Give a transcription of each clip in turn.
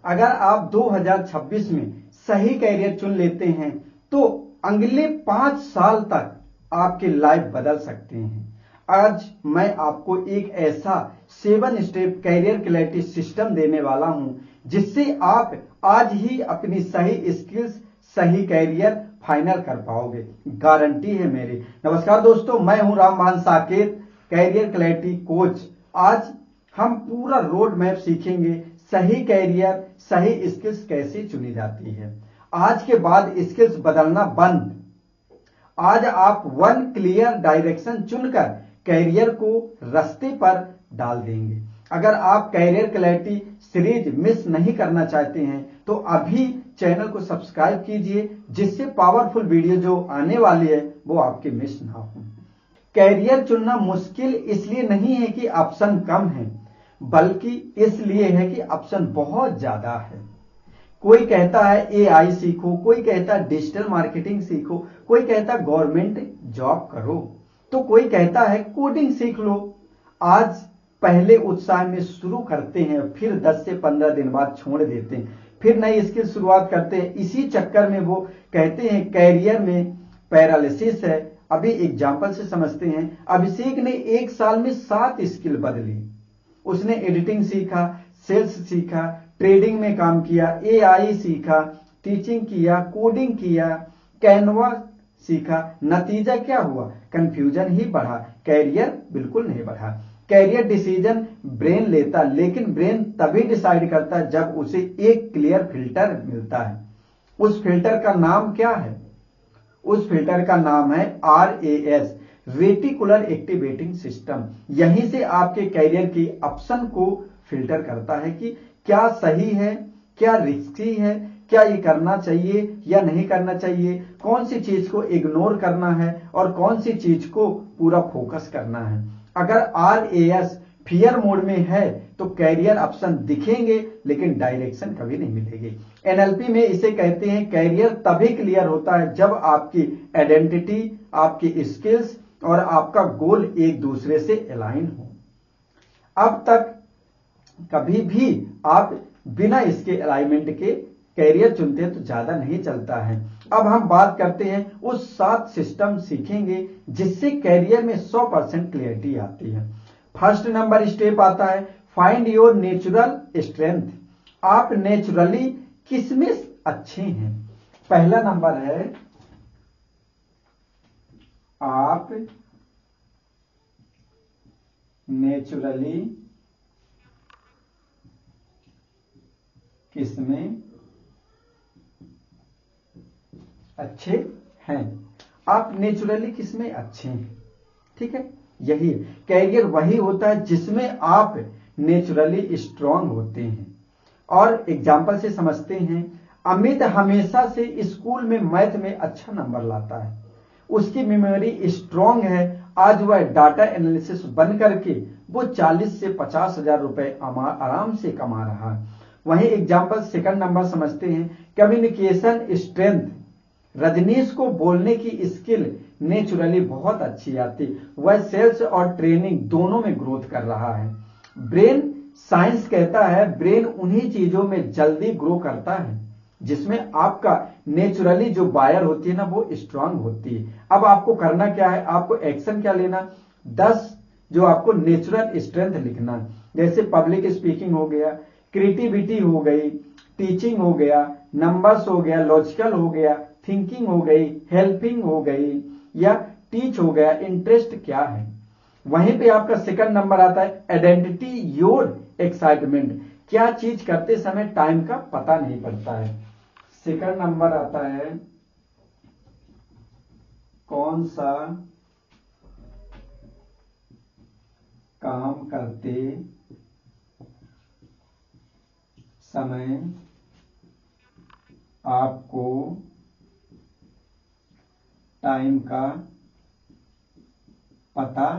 अगर आप 2026 में सही कैरियर चुन लेते हैं तो अगले 5 साल तक आपकी लाइफ बदल सकते हैं। आज मैं आपको एक ऐसा 7 स्टेप कैरियर क्लैरिटी सिस्टम देने वाला हूं जिससे आप आज ही अपनी सही स्किल्स, सही कैरियर फाइनल कर पाओगे, गारंटी है मेरी। नमस्कार दोस्तों, मैं हूं रामभान साकेत, कैरियर क्लैरिटी कोच। आज हम पूरा रोड मैप सीखेंगे, सही कैरियर, सही स्किल्स कैसे चुनी जाती है। आज के बाद स्किल्स बदलना बंद। आज आप वन क्लियर डायरेक्शन चुनकर कैरियर को रास्ते पर डाल देंगे। अगर आप कैरियर क्लैरिटी सीरीज मिस नहीं करना चाहते हैं तो अभी चैनल को सब्सक्राइब कीजिए, जिससे पावरफुल वीडियो जो आने वाली है वो आपके मिस ना हो। कैरियर चुनना मुश्किल इसलिए नहीं है कि ऑप्शन कम है, बल्कि इसलिए है कि ऑप्शन बहुत ज्यादा है। कोई कहता है एआई सीखो, कोई कहता है डिजिटल मार्केटिंग सीखो, कोई कहता है गवर्नमेंट जॉब करो, तो कोई कहता है कोडिंग सीख लो। आज पहले उत्साह में शुरू करते हैं, फिर 10 से 15 दिन बाद छोड़ देते हैं, फिर नई स्किल शुरुआत करते हैं। इसी चक्कर में वो कहते हैं कैरियर में पैरालिसिस है। अभी एग्जाम्पल से समझते हैं। अभिषेक ने 1 साल में 7 स्किल बदली। उसने एडिटिंग सीखा, सेल्स सीखा, ट्रेडिंग में काम किया, एआई सीखा, टीचिंग किया, कोडिंग किया, कैनवा सीखा। नतीजा क्या हुआ? कंफ्यूजन ही बढ़ा, कैरियर बिल्कुल नहीं बढ़ा। कैरियर डिसीजन ब्रेन लेता, लेकिन ब्रेन तभी डिसाइड करता है जब उसे एक क्लियर फिल्टर मिलता है। उस फिल्टर का नाम क्या है? उस फिल्टर का नाम है RAS, रेटिकुलर एक्टिवेटिंग सिस्टम। यहीं से आपके कैरियर की ऑप्शन को फिल्टर करता है कि क्या सही है, क्या रिस्की है, क्या ये करना चाहिए या नहीं करना चाहिए, कौन सी चीज को इग्नोर करना है और कौन सी चीज को पूरा फोकस करना है। अगर RAS फियर मोड में है तो कैरियर ऑप्शन दिखेंगे लेकिन डायरेक्शन कभी नहीं मिलेगी। NLP में इसे कहते हैं कैरियर तभी क्लियर होता है जब आपकी आइडेंटिटी, आपकी स्किल्स और आपका गोल एक दूसरे से अलाइन हो। अब तक कभी भी आप बिना इसके अलाइनमेंट के कैरियर चुनते हैं तो ज्यादा नहीं चलता है। अब हम बात करते हैं उस 7 सिस्टम सीखेंगे जिससे कैरियर में 100% क्लियरिटी आती है। फर्स्ट नंबर स्टेप आता है फाइंड योर नेचुरल स्ट्रेंथ। आप नेचुरली किसमें अच्छे हैं? पहला नंबर है आप नेचुरली किसमें अच्छे हैं। आप नेचुरली किसमें अच्छे हैं, ठीक है। यही कैरियर वही होता है जिसमें आप नेचुरली स्ट्रांग होते हैं। और एग्जाम्पल से समझते हैं। अमित हमेशा से स्कूल में मैथ में अच्छा नंबर लाता है, उसकी मेमोरी स्ट्रांग है। आज वह डाटा एनालिसिस बन करके वो 40 से 50 हजार रुपए आराम से कमा रहा है। वहीं एग्जाम्पल सेकंड नंबर समझते हैं कम्युनिकेशन स्ट्रेंथ। रजनीश को बोलने की स्किल नेचुरली बहुत अच्छी आती, वह सेल्स और ट्रेनिंग दोनों में ग्रोथ कर रहा है। ब्रेन साइंस कहता है ब्रेन उन्हीं चीजों में जल्दी ग्रो करता है जिसमें आपका नेचुरली जो वायर होती है ना वो स्ट्रांग होती है। अब आपको करना क्या है, आपको एक्शन क्या लेना, 10 जो आपको नेचुरल स्ट्रेंथ लिखना। जैसे पब्लिक स्पीकिंग हो गया, क्रिएटिविटी हो गई, टीचिंग हो गया, नंबर्स हो गया, लॉजिकल हो गया, थिंकिंग हो गई, हेल्पिंग हो गई या टीच हो गया, इंटरेस्ट क्या है। वहीं पे आपका सेकंड नंबर आता है आइडेंटिटी योर एक्साइटमेंट। क्या चीज करते समय टाइम का पता नहीं पड़ता है। सेकंड नंबर आता है कौन सा काम करते समय आपको टाइम का पता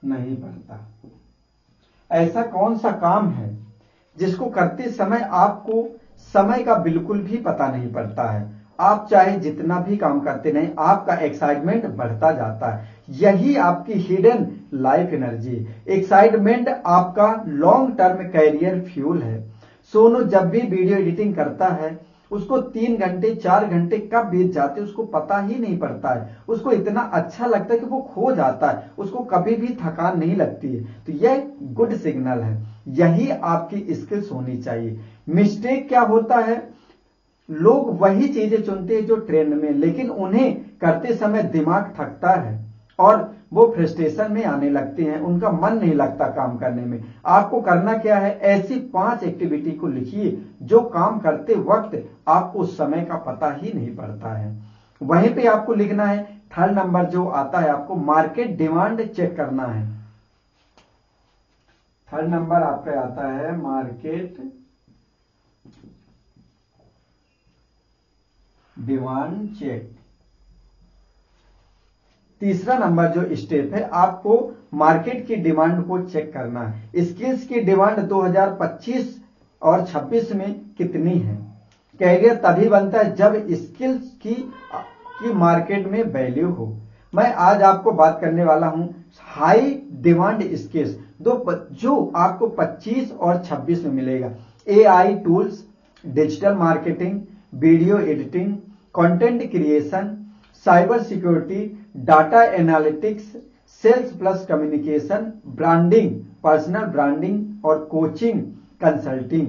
नहीं पड़ता। ऐसा कौन सा काम है जिसको करते समय आपको समय का बिल्कुल भी पता नहीं पड़ता है। आप चाहे जितना भी काम करते नहीं, आपका एक्साइटमेंट बढ़ता जाता है। यही आपकी हिडन लाइफ एनर्जी। एक्साइटमेंट आपका लॉन्ग टर्म कैरियर फ्यूल है। सोनू जब भी वीडियो एडिटिंग करता है, उसको 3 घंटे 4 घंटे कब बीत जाते उसको पता ही नहीं पड़ता है। उसको इतना अच्छा लगता है कि वो खो जाता है, उसको कभी भी थकान नहीं लगती है। तो यह गुड सिग्नल है। यही आपकी स्किल्स होनी चाहिए। मिस्टेक क्या होता है, लोग वही चीजें चुनते हैं जो ट्रेंड में, लेकिन उन्हें करते समय दिमाग थकता है और वो फ्रस्ट्रेशन में आने लगते हैं, उनका मन नहीं लगता काम करने में। आपको करना क्या है, ऐसी 5 एक्टिविटी को लिखिए जो काम करते वक्त आपको समय का पता ही नहीं पड़ता है। वहीं पे आपको लिखना है 3rd नंबर जो आता है, आपको मार्केट डिमांड चेक करना है। 3rd नंबर आपका आता है मार्केट डिमांड चेक। तीसरा नंबर जो स्टेप है, आपको मार्केट की डिमांड को चेक करना है। स्किल्स की डिमांड 2025 और 26 में कितनी है। कैरियर तभी बनता है जब स्किल्स की मार्केट में वैल्यू हो। मैं आज आपको बात करने वाला हूं हाई डिमांड स्किल्स जो आपको 25 और 26 में मिलेगा। AI tools, digital marketing, video editing, content creation, cyber security, data analytics, sales plus communication, branding, personal branding और कोचिंग कंसल्टिंग।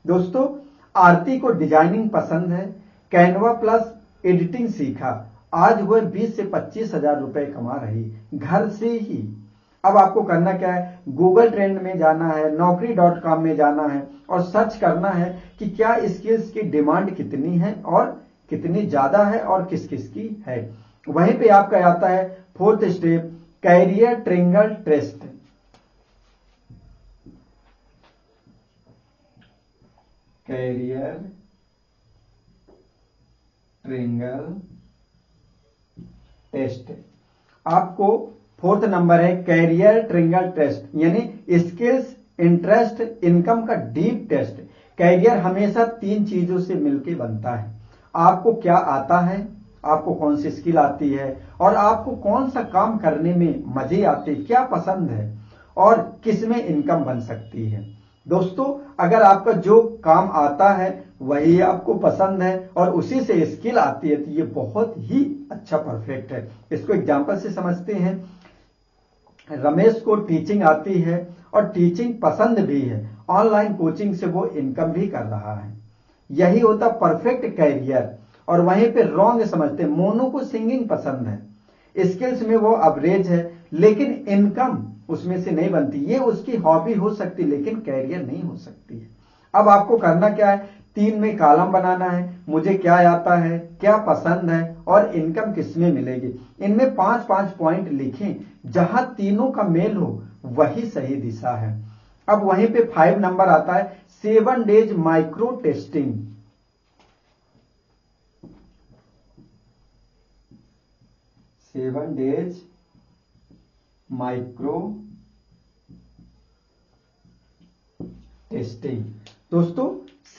दोस्तों, आरती को डिजाइनिंग पसंद है, कैनवा प्लस एडिटिंग सीखा, आज वह 20 से 25 हजार रुपए कमा रही घर से ही। अब आपको करना क्या है, गूगल ट्रेंड में जाना है, naukri.com में जाना है और सर्च करना है कि क्या स्किल्स की डिमांड कितनी है और कितनी ज्यादा है और किस किस की है। वहीं पे आपका आता है 4th step, career triangle test. Career triangle test आपको 4th नंबर है, कैरियर ट्रिंगल टेस्ट यानी स्किल्स, इंटरेस्ट, इनकम का डीप टेस्ट। कैरियर हमेशा 3 चीजों से मिलकर बनता है। आपको क्या आता है, आपको कौन सी स्किल आती है और आपको कौन सा काम करने में मजे आते, क्या पसंद है और किस में इनकम बन सकती है। दोस्तों, अगर आपका जो काम आता है वही आपको पसंद है और उसी से स्किल आती है तो ये बहुत ही अच्छा परफेक्ट है। इसको एग्जांपल से समझते हैं। रमेश को टीचिंग आती है और टीचिंग पसंद भी है, ऑनलाइन कोचिंग से वो इनकम भी कर रहा है। यही होता परफेक्ट कैरियर। और वहीं पे रॉन्ग समझते, मोनू को सिंगिंग पसंद है, स्किल्स में वो एवरेज है लेकिन इनकम उसमें से नहीं बनती। ये उसकी हॉबी हो सकती लेकिन कैरियर नहीं हो सकती है। अब आपको करना क्या है, 3 में कॉलम बनाना है, मुझे क्या आता है, क्या पसंद है और इनकम किसमें मिलेगी। इनमें 5-5 पॉइंट लिखें, जहां तीनों का मेल हो वही सही दिशा है। अब वहीं पे 5 नंबर आता है 7 days micro testing. 7 days micro testing. दोस्तों,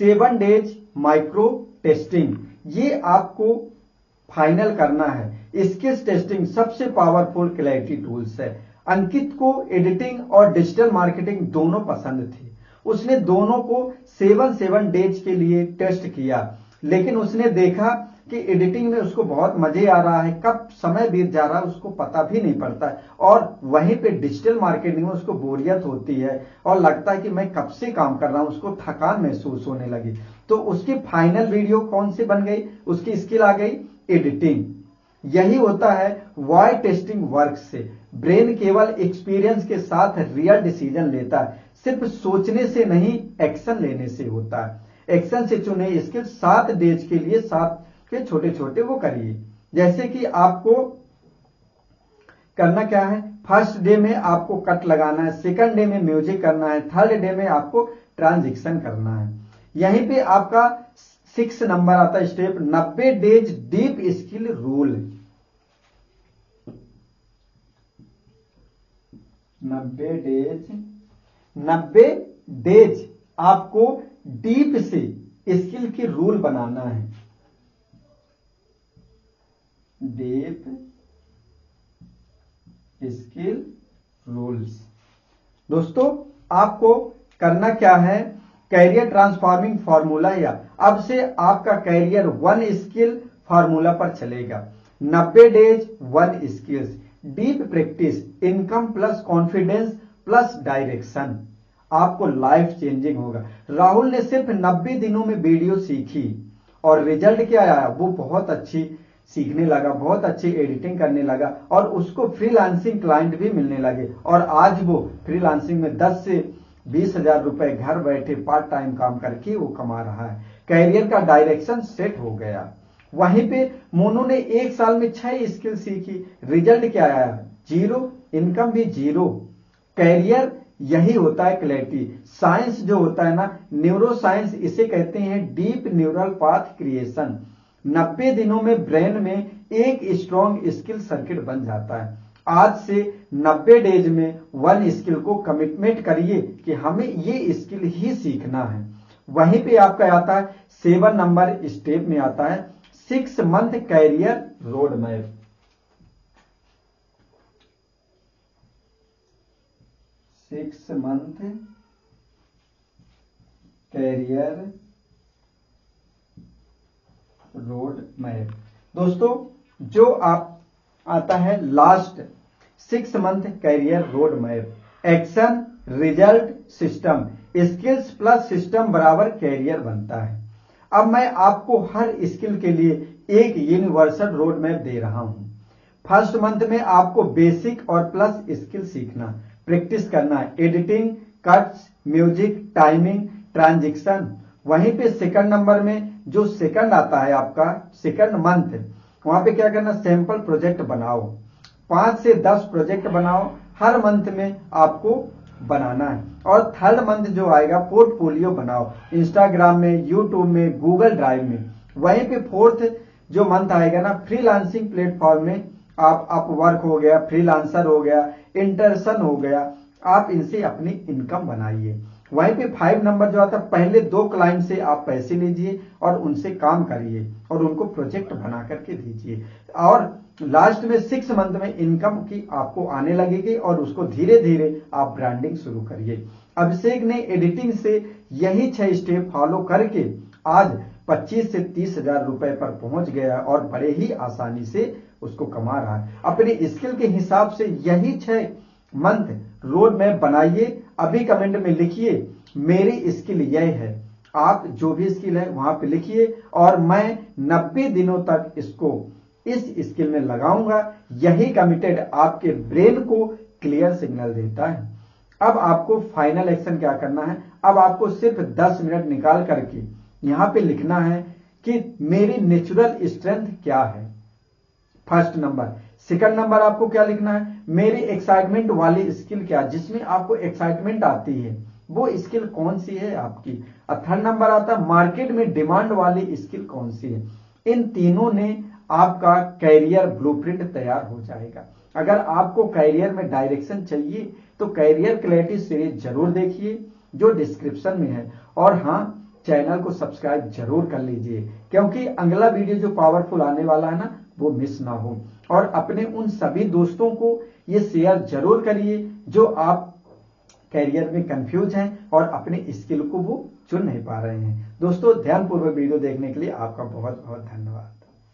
7 डेज माइक्रो टेस्टिंग ये आपको फाइनल करना है। स्किल्स टेस्टिंग सबसे पावरफुल क्लैरिटी टूल्स है। अंकित को एडिटिंग और डिजिटल मार्केटिंग दोनों पसंद थी। उसने दोनों को 7 डेज के लिए टेस्ट किया, लेकिन उसने देखा कि एडिटिंग में उसको बहुत मजे आ रहा है, कब समय बीत जा रहा है उसको पता भी नहीं पड़ता है, और वहीं पे डिजिटल मार्केटिंग में उसको बोरियत होती है और लगता है कि मैं कब से काम कर रहा हूं, उसको थकान महसूस होने लगी। तो उसकी फाइनल वीडियो कौन सी बन गई, उसकी स्किल आ गई एडिटिंग। यही होता है वाई टेस्टिंग वर्क से। ब्रेन केवल एक्सपीरियंस के साथ रियल डिसीजन लेता है, सिर्फ सोचने से नहीं एक्शन लेने से होता है। एक्शन से चुने स्किल 7 डेज के लिए 7 के छोटे छोटे वो करिए। जैसे कि आपको करना क्या है, फर्स्ट डे में आपको कट लगाना है, सेकंड डे में म्यूजिक करना है, थर्ड डे में आपको ट्रांजिक्शन करना है। यहीं पे आपका 6 नंबर आता है step 90 days deep skill rule. 90 days आपको डीप से स्किल की रूल बनाना है। Deep skill rules. दोस्तों आपको करना क्या है, कैरियर ट्रांसफॉर्मिंग फॉर्मूला या अब से आपका कैरियर 1 स्किल फॉर्मूला पर चलेगा। 90 days 1 skills, deep practice, income plus confidence plus direction, आपको लाइफ चेंजिंग होगा। राहुल ने सिर्फ 90 दिनों में वीडियो सीखी और रिजल्ट क्या आया, वो बहुत अच्छी सीखने लगा, बहुत अच्छी एडिटिंग करने लगा और उसको फ्रीलांसिंग क्लाइंट भी मिलने लगे और आज वो फ्रीलांसिंग में 10 से 20 हजार रुपए घर बैठे पार्ट टाइम काम करके वो कमा रहा है। कैरियर का डायरेक्शन सेट हो गया। वहीं पे मोनू ने 1 साल में 6 स्किल सीखी, रिजल्ट क्या आया, 0, इनकम भी 0। कैरियर यही होता है क्लैरिटी। साइंस जो होता है ना, न्यूरो साइंस, इसे कहते हैं डीप न्यूरल पाथ क्रिएशन। 90 दिनों में ब्रेन में एक स्ट्रॉन्ग स्किल सर्किट बन जाता है। आज से 90 डेज में 1 स्किल को कमिटमेंट करिए कि हमें ये स्किल ही सीखना है। वहीं पे आपका आता है 7 नंबर स्टेप में आता है 6 month career road map. 6 month career road map. दोस्तों जो आप आता है last 6 month career road map, action result system, skills plus system बराबर कैरियर बनता है। अब मैं आपको हर स्किल के लिए एक यूनिवर्सल रोड मैप दे रहा हूं। फर्स्ट मंथ में आपको बेसिक और प्लस स्किल सीखना, प्रैक्टिस करना है, editing, cuts, music, timing, transition. वहीं पे सेकंड नंबर में जो सेकंड आता है आपका सेकंड मंथ, वहां पे क्या करना, सैंपल प्रोजेक्ट बनाओ, 5 से 10 प्रोजेक्ट बनाओ, हर मंथ में आपको बनाना है। और थर्ड मंथ जो आएगा पोर्टफोलियो बनाओ, इंस्टाग्राम में, यूट्यूब में, गूगल ड्राइव में। वहीं पे फोर्थ जो मंथ आएगा ना, फ्रीलांसिंग प्लेटफॉर्म में आप अपवर्क हो गया, फ्रीलांसर हो गया, इंटर्सन हो गया, आप इनसे अपनी इनकम बनाइए। वहीं पे 5 नंबर जो आता है, पहले 2 क्लाइंट से आप पैसे लीजिए और उनसे काम करिए और उनको प्रोजेक्ट बना करके दीजिए। और लास्ट में 6 मंथ में इनकम की आपको आने लगेगी और उसको धीरे धीरे आप ब्रांडिंग शुरू करिए। अभिषेक ने एडिटिंग से यही 6 स्टेप फॉलो करके आज 25 से 30 हजार रुपए पर पहुंच गया और बड़े ही आसानी से उसको कमा रहा है। अपने स्किल के हिसाब से यही 6 मंथ रोड मैप बनाइए। अभी कमेंट में लिखिए मेरी स्किल यह है, आप जो भी स्किल है वहां पे लिखिए और मैं 90 दिनों तक इसको इस स्किल में लगाऊंगा। यही कमिटेड आपके ब्रेन को क्लियर सिग्नल देता है। अब आपको फाइनल एक्शन क्या करना है, अब आपको सिर्फ 10 मिनट निकाल करके यहां पे लिखना है कि मेरी नेचुरल स्ट्रेंथ क्या है, फर्स्ट नंबर। सेकंड नंबर आपको क्या लिखना है, मेरी एक्साइटमेंट वाली स्किल क्या, जिसमें आपको एक्साइटमेंट आती है वो स्किल कौन सी है आपकी। और थर्ड नंबर आता है मार्केट में डिमांड वाली स्किल कौन सी है। इन तीनों ने आपका कैरियर ब्लूप्रिंट तैयार हो जाएगा। अगर आपको कैरियर में डायरेक्शन चाहिए तो कैरियर क्लैरिटी सीरीज जरूर देखिए जो डिस्क्रिप्शन में है। और हाँ, चैनल को सब्सक्राइब जरूर कर लीजिए क्योंकि अगला वीडियो जो पावरफुल आने वाला है ना, वो मिस ना हो। और अपने उन सभी दोस्तों को ये शेयर जरूर करिए जो आप कैरियर में कंफ्यूज हैं और अपने स्किल को वो चुन नहीं पा रहे हैं। दोस्तों ध्यानपूर्वक वीडियो देखने के लिए आपका बहुत बहुत धन्यवाद।